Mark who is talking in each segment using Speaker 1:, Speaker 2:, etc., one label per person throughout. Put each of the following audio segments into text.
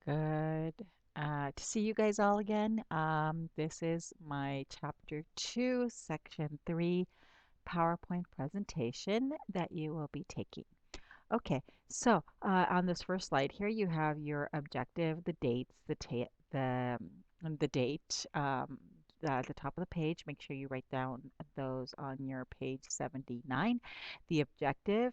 Speaker 1: Good to see you guys all again. This is my chapter 2, section 3 PowerPoint presentation that you will be taking. Okay, so on this first slide here, you have your objective, the dates, the date at the top of the page. Make sure you write down those on your page 79. The objective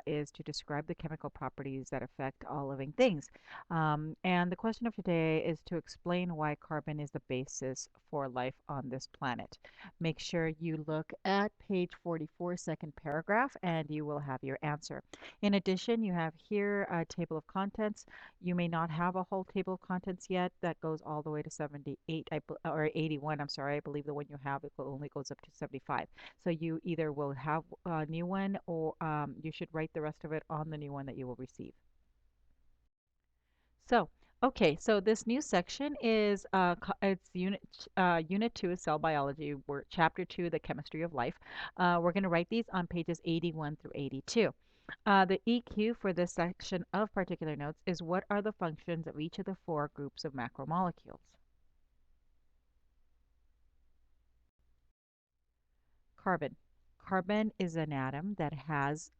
Speaker 1: is to describe the chemical properties that affect all living things. And the question of today is to explain why carbon is the basis for life on this planet. Make sure you look at page 44, second paragraph, and you will have your answer. In addition, you have here a table of contents. You may not have a whole table of contents yet. That goes all the way to 78 or 81. I'm sorry. I believe the one you have it only goes up to 75. So you either will have a new one or you should write the rest of it on the new one that you will receive. So, okay, so this new section is it's unit 2 is cell biology. We're chapter 2, the chemistry of life. We're going to write these on pages 81 through 82. The EQ for this section of particular notes is what are the functions of each of the four groups of macromolecules? Carbon. Carbon is an atom that has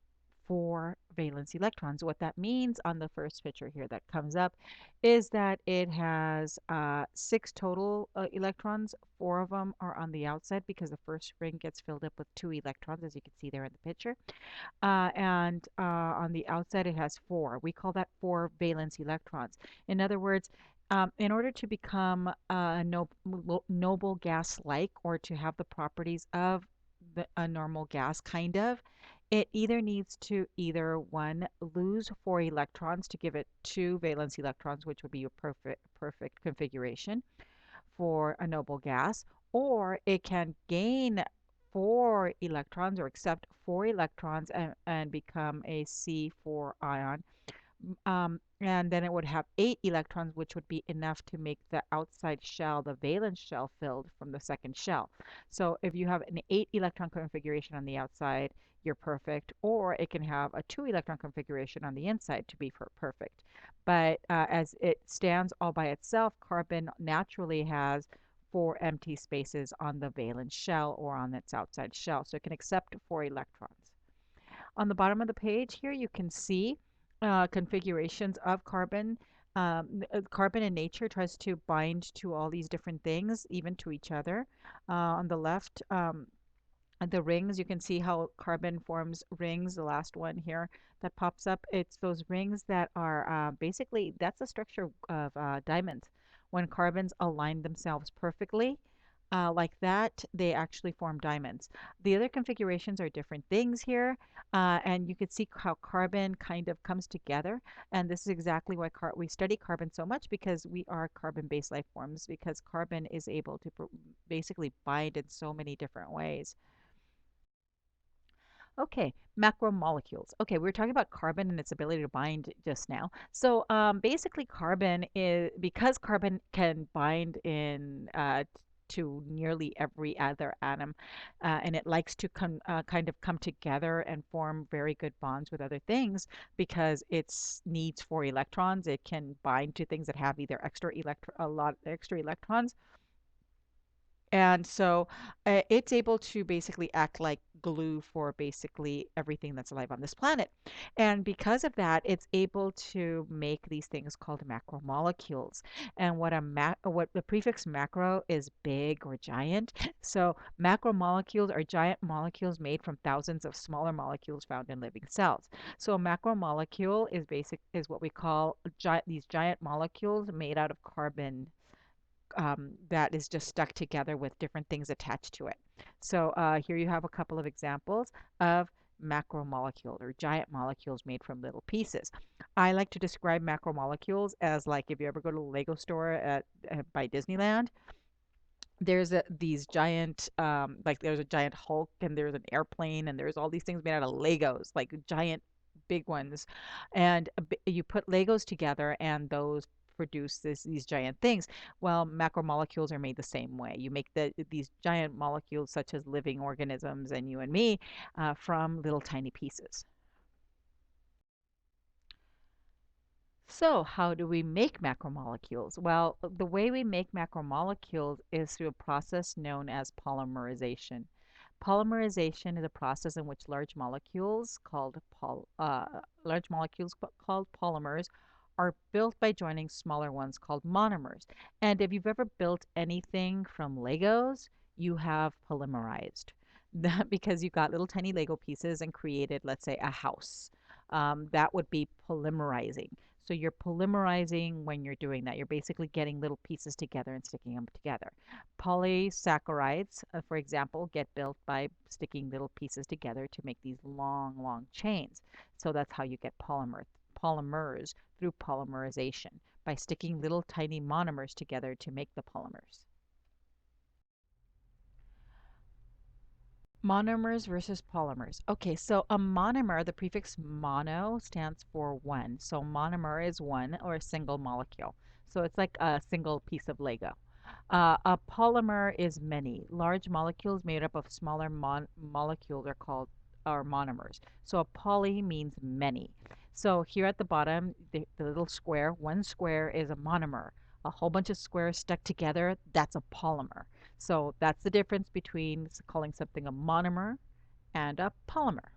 Speaker 1: four valence electrons. What that means on the first picture here that comes up is that it has six total electrons. Four of them are on the outside because the first ring gets filled up with two electrons, as you can see there in the picture. And on the outside, it has four. We call that four valence electrons. In other words, in order to become noble gas-like or to have the properties of a normal gas, kind of, it either needs to either one lose four electrons to give it two valence electrons, which would be a perfect configuration for a noble gas, or it can gain four electrons or accept four electrons and become a C4 ion. And then it would have eight electrons, which would be enough to make the outside shell, the valence shell, filled from the second shell. So if you have an eight electron configuration on the outside, you're perfect, or it can have a two electron configuration on the inside to be perfect. But as it stands all by itself, carbon naturally has four empty spaces on the valence shell or on its outside shell, so it can accept four electrons. On the bottom of the page here, you can see configurations of carbon. Carbon in nature tries to bind to all these different things, even to each other. On the left, the rings, you can see how carbon forms rings. The last one here that pops up, it's those rings that are basically, that's the structure of diamonds. When carbons align themselves perfectly, like that, they actually form diamonds. The other configurations are different things here, and you can see how carbon kind of comes together. And this is exactly why we study carbon so much, because we are carbon-based life forms, because carbon is able to basically bind in so many different ways. Okay, macromolecules. Okay, we were talking about carbon and its ability to bind just now. So basically, carbon is because carbon can bind in to nearly every other atom, and it likes to kind of come together and form very good bonds with other things because it needs four electrons. It can bind to things that have either a lot extra electrons, and so it's able to basically act like glue for basically everything that's alive on this planet. And because of that, it's able to make these things called macromolecules. And what the prefix macro is big or giant. So macromolecules are giant molecules made from thousands of smaller molecules found in living cells. So a macromolecule is what we call these giant molecules made out of carbon that is just stuck together with different things attached to it. So here you have a couple of examples of macromolecule or giant molecules made from little pieces. I like to describe macromolecules as like if you ever go to the Lego store by Disneyland, these giant like there's a giant Hulk and there's an airplane and there's all these things made out of Legos, like giant big ones. And you put Legos together and those produce these giant things. Well, macromolecules are made the same way. You make these giant molecules such as living organisms and you and me from little tiny pieces. So, how do we make macromolecules? Well, the way we make macromolecules is through a process known as polymerization. Polymerization is a process in which large molecules called polymers are built by joining smaller ones called monomers. And if you've ever built anything from Legos, you have polymerized. That because you got little tiny Lego pieces and created, let's say, a house. That would be polymerizing. So you're polymerizing when you're doing that. You're basically getting little pieces together and sticking them together. Polysaccharides, for example, get built by sticking little pieces together to make these long, long chains. So that's how you get polymers through polymerization, by sticking little tiny monomers together to make the polymers. Monomers versus polymers. Okay, so a monomer, the prefix mono stands for one. So monomer is one or a single molecule. So it's like a single piece of Lego. A polymer is many. Large molecules made up of smaller molecules are monomers. So a poly means many. So here at the bottom, the little square, one square is a monomer. A whole bunch of squares stuck together, that's a polymer. So that's the difference between calling something a monomer and a polymer.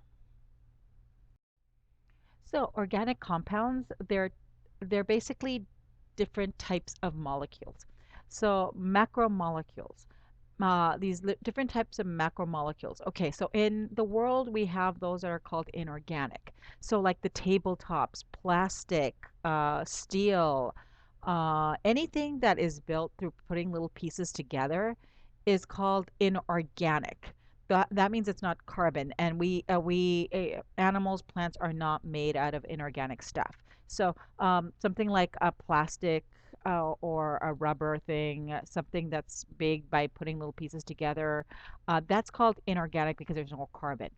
Speaker 1: So organic compounds, they're basically different types of molecules. So macromolecules, different types of macromolecules. Okay, so in the world we have those that are called inorganic. So like the tabletops, plastic, steel, anything that is built through putting little pieces together is called inorganic. That means it's not carbon, and animals, plants are not made out of inorganic stuff. So something like a plastic or a rubber thing, something that's big by putting little pieces together, that's called inorganic because there's no carbon.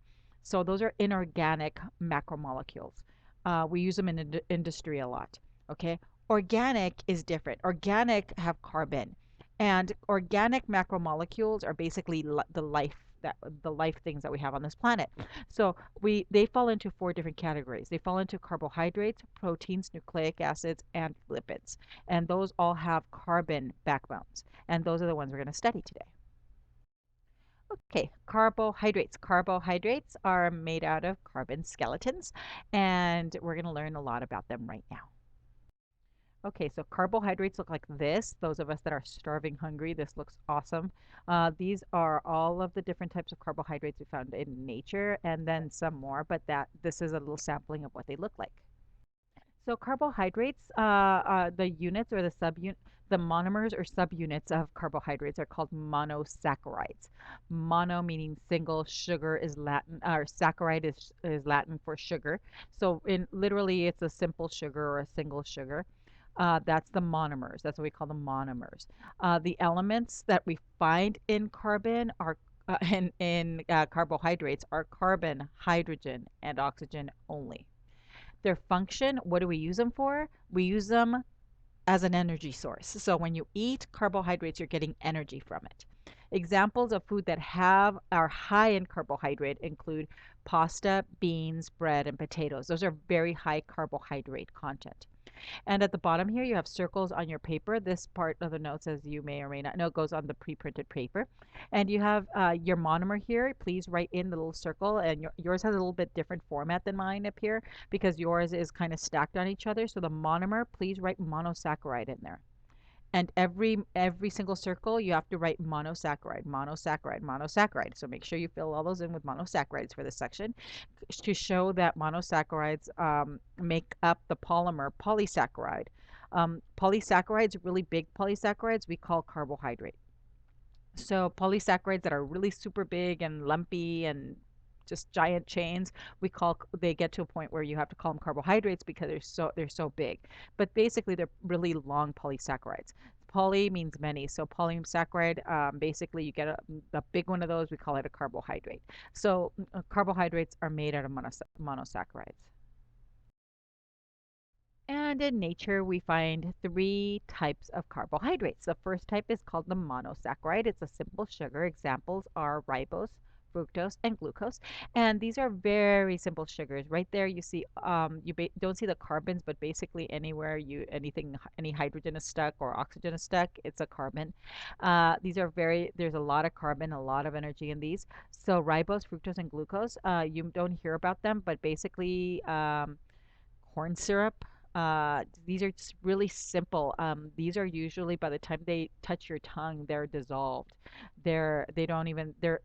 Speaker 1: So those are inorganic macromolecules. We use them in industry a lot. Okay, organic is different. Organic have carbon, and organic macromolecules are basically the life things that we have on this planet. So they fall into four different categories. They fall into carbohydrates, proteins, nucleic acids, and lipids. And those all have carbon backbones. And those are the ones we're going to study today. Okay, carbohydrates. Carbohydrates are made out of carbon skeletons, and we're going to learn a lot about them right now. Okay, so carbohydrates look like this. Those of us that are starving hungry, this looks awesome. These are all of the different types of carbohydrates we found in nature, and then some more, but this is a little sampling of what they look like. So carbohydrates, the units or the monomers or subunits of carbohydrates are called monosaccharides. Mono meaning single, sugar is Latin, or saccharide is Latin for sugar. So literally it's a simple sugar or a single sugar. That's the monomers. That's what we call the monomers. The elements that we find in carbon are in carbohydrates are carbon, hydrogen, and oxygen only. Their function, what do we use them for? We use them as an energy source. So when you eat carbohydrates, you're getting energy from it. Examples of food that are high in carbohydrate include pasta, beans, bread, and potatoes. Those are very high carbohydrate content. And at the bottom here, you have circles on your paper. This part of the notes, as you may or may not know, goes on the pre-printed paper. And you have your monomer here. Please write in the little circle. And yours has a little bit different format than mine up here because yours is kind of stacked on each other. So the monomer, please write monosaccharide in there. And every single circle, you have to write monosaccharide, monosaccharide, monosaccharide. So make sure you fill all those in with monosaccharides for this section to show that monosaccharides make up the polymer polysaccharide. Polysaccharides, really big polysaccharides, we call carbohydrate. So polysaccharides that are really super big and lumpy and just giant chains, they get to a point where you have to call them carbohydrates because they're so big. But basically they're really long polysaccharides. Poly means many, so polysaccharide, basically you get a big one of those, we call it a carbohydrate. So carbohydrates are made out of monosaccharides. And in nature, we find three types of carbohydrates. The first type is called the monosaccharide. It's a simple sugar. Examples are ribose, fructose, and glucose. And these are very simple sugars. Right there, you see, don't see the carbons, but basically anywhere any hydrogen is stuck or oxygen is stuck, it's a carbon. There's a lot of carbon, a lot of energy in these. So ribose, fructose, and glucose, you don't hear about them, but basically, corn syrup. These are just really simple. These are usually by the time they touch your tongue, they're dissolved. They're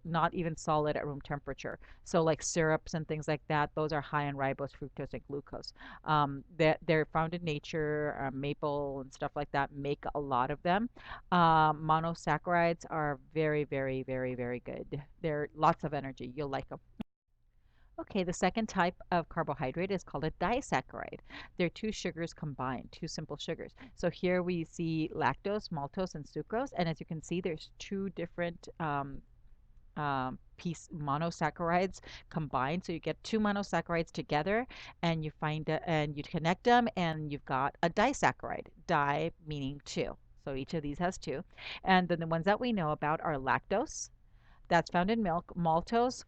Speaker 1: not even solid at room temperature. So like syrups and things like that, those are high in ribose, fructose, and glucose. They're found in nature. Maple and stuff like that make a lot of them. Monosaccharides are very, very, very, very good. They're lots of energy. You'll like them. Okay, the second type of carbohydrate is called a disaccharide. They're two sugars combined, two simple sugars. So here we see lactose, maltose, and sucrose. And as you can see, there's two different piece monosaccharides combined. So you get two monosaccharides together, and and you connect them, and you've got a disaccharide. Di meaning two. So each of these has two. And then the ones that we know about are lactose, that's found in milk. Maltose,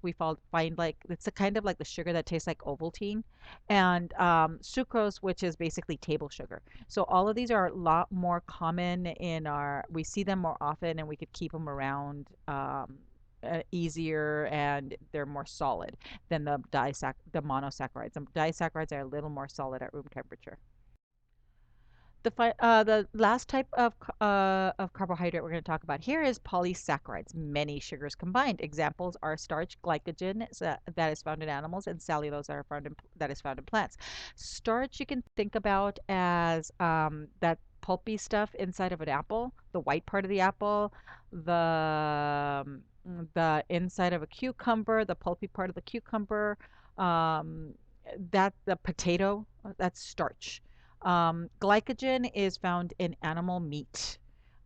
Speaker 1: find like it's a kind of like the sugar that tastes like Ovaltine, and sucrose, which is basically table sugar. So all of these are a lot more common we see them more often, and we could keep them around easier, and they're more solid than the monosaccharides. The disaccharides are a little more solid at room temperature. The last type of carbohydrate we're going to talk about here is polysaccharides, many sugars combined. Examples are starch, glycogen that is found in animals, and cellulose that is found in plants. Starch you can think about as that pulpy stuff inside of an apple, the white part of the apple, the inside of a cucumber, the pulpy part of the cucumber, um, that the potato, that's starch. Glycogen is found in animal meat.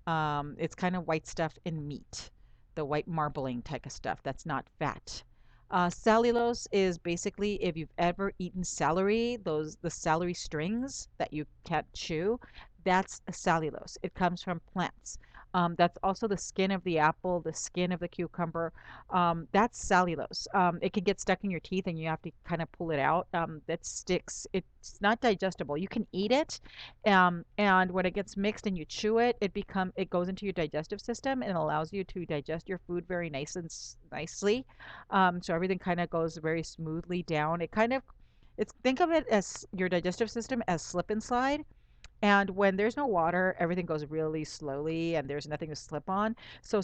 Speaker 1: It's kind of white stuff in meat, the white marbling type of stuff. That's not fat. Cellulose is basically if you've ever eaten celery, the celery strings that you can't chew, that's a cellulose. It comes from plants. That's also the skin of the apple, the skin of the cucumber. That's cellulose. It can get stuck in your teeth and you have to kind of pull it out. That sticks. It's not digestible. You can eat it, and when it gets mixed and you chew it, it goes into your digestive system and allows you to digest your food very nicely. So everything kind of goes very smoothly down. It's think of it as your digestive system as slip and slide, and when there's no water, everything goes really slowly and there's nothing to slip on. So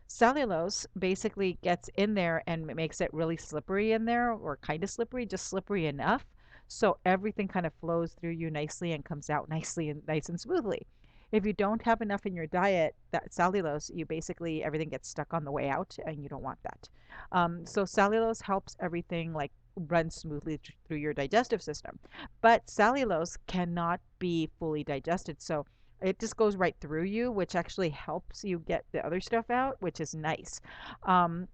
Speaker 1: cellulose basically gets in there and makes it really slippery in there, or kind of slippery, just slippery enough. So everything kind of flows through you nicely and comes out nicely and nice and smoothly. If you don't have enough in your diet, that cellulose, everything gets stuck on the way out, and you don't want that. So cellulose helps everything like run smoothly through your digestive system. But cellulose cannot be fully digested. So it just goes right through you, which actually helps you get the other stuff out, which is nice. Um,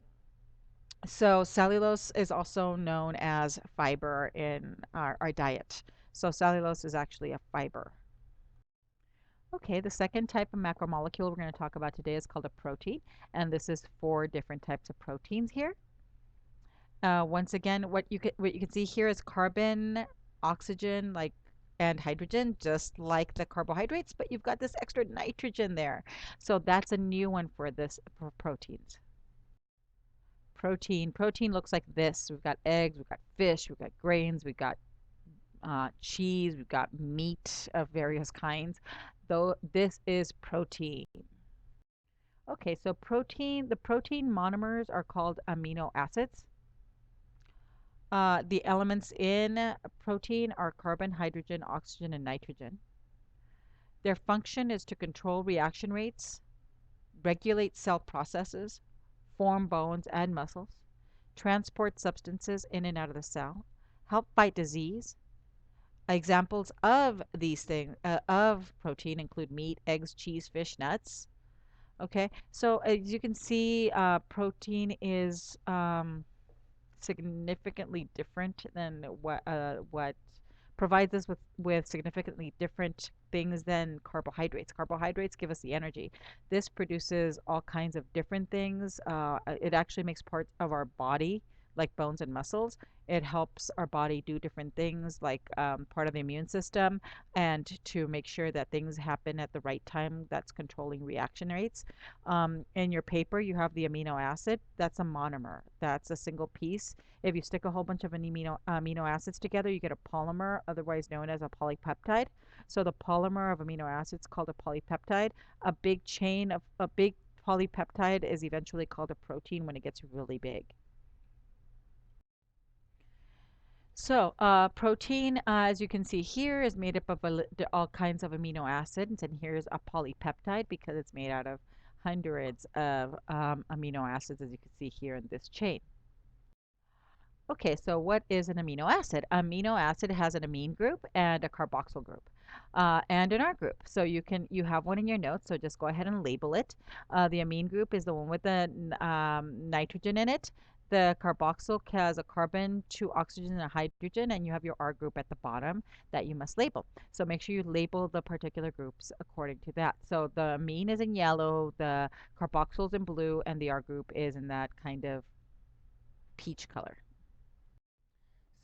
Speaker 1: so cellulose is also known as fiber in our diet. So cellulose is actually a fiber. Okay, the second type of macromolecule we're going to talk about today is called a protein, and this is four different types of proteins here. Once again, what you can see here is carbon, oxygen, and hydrogen, just like the carbohydrates, but you've got this extra nitrogen there. So that's a new one for proteins. Protein looks like this. We've got eggs, we've got fish, we've got grains, we've got cheese, we've got meat of various kinds. Though this is protein. Okay, so the protein monomers are called amino acids. The elements in protein are carbon, hydrogen, oxygen, and nitrogen. Their function is to control reaction rates, regulate cell processes, form bones and muscles, transport substances in and out of the cell, help fight disease. Examples of these things of protein include meat, eggs, cheese, fish, nuts. Okay, so as you can see, protein is significantly different than what provides us with significantly different things than carbohydrates. Carbohydrates give us the energy. This produces all kinds of different things. It actually makes parts of our body, like bones and muscles. It helps our body do different things, like part of the immune system, and to make sure that things happen at the right time. That's controlling reaction rates. In your paper, you have the amino acid. That's a monomer. That's a single piece. If you stick a whole bunch of amino acids together, you get a polymer, otherwise known as a polypeptide. So the polymer of amino acids called a polypeptide. A big polypeptide is eventually called a protein when it gets really big. So, protein, as you can see here, is made up of all kinds of amino acids, and here's a polypeptide because it's made out of hundreds of amino acids, as you can see here in this chain. Okay, so what is an amino acid? Amino acid has an amine group and a carboxyl group, and an R group. So you have one in your notes. So just go ahead and label it. The amine group is the one with the nitrogen in it. The carboxyl has a carbon, two oxygen, and a hydrogen, and you have your R group at the bottom that you must label. So make sure you label the particular groups according to that. So the amine is in yellow, the carboxyl is in blue, and the R group is in that kind of peach color.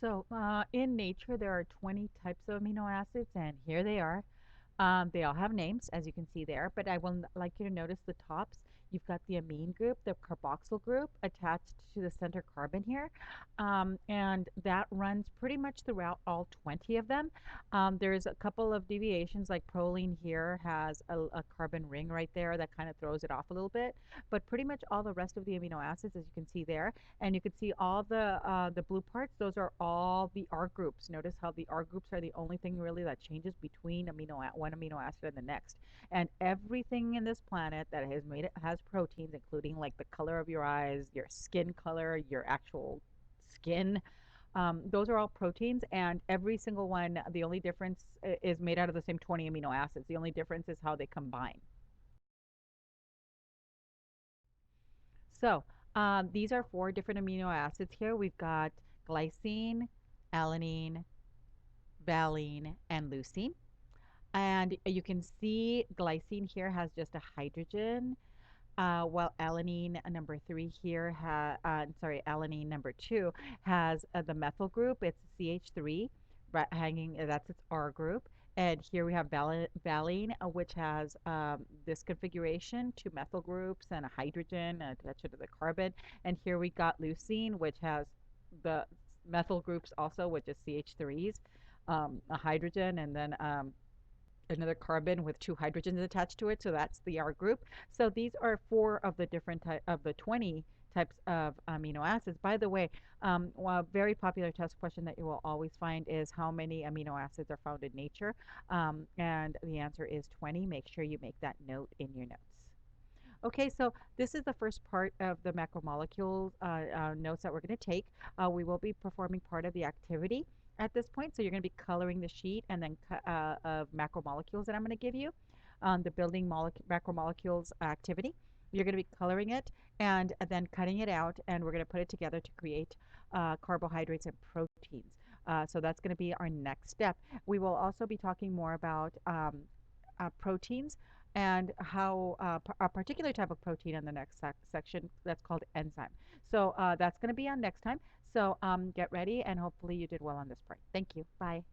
Speaker 1: So, in nature, there are 20 types of amino acids, and here they are. They all have names, as you can see there, but I will like you to notice the tops. You've got the amine group, the carboxyl group attached to the center carbon here, and that runs pretty much throughout all 20 of them. There's a couple of deviations, like proline here has a carbon ring right there that kind of throws it off a little bit, but pretty much all the rest of the amino acids, as you can see there, and you can see all the blue parts, those are all the R groups. Notice how the R groups are the only thing really that changes between one amino acid and the next. And everything in this planet that has made it has proteins, including like the color of your eyes, your skin color, your actual skin. Those are all proteins, and every single one, the only difference is made out of the same 20 amino acids. The only difference is how they combine. So these are four different amino acids here. We've got glycine, alanine, valine, and leucine. And you can see glycine here has just a hydrogen, while alanine number three here sorry, alanine number two has the methyl group. It's CH3, right, hanging. That's its R group. And here we have valine, which has this configuration, two methyl groups and a hydrogen attached to the carbon. And here we got leucine, which has the methyl groups also, which is CH3s, a hydrogen, and then another carbon with two hydrogens attached to it. So that's the R group. So these are four of the different of the 20 types of amino acids. By the way, a very popular test question that you will always find is how many amino acids are found in nature? And the answer is 20. Make sure you make that note in your notes. Okay, so this is the first part of the macromolecules notes that we're going to take. We will be performing part of the activity at this point. So you're going to be coloring the sheet and then of macromolecules that I'm going to give you, the building macromolecules activity. You're going to be coloring it and then cutting it out, and we're going to put it together to create carbohydrates and proteins. So that's going to be our next step. We will also be talking more about proteins and how a particular type of protein in the next section that's called enzyme. So that's going to be on next time. So get ready, and hopefully you did well on this part. Thank you. Bye.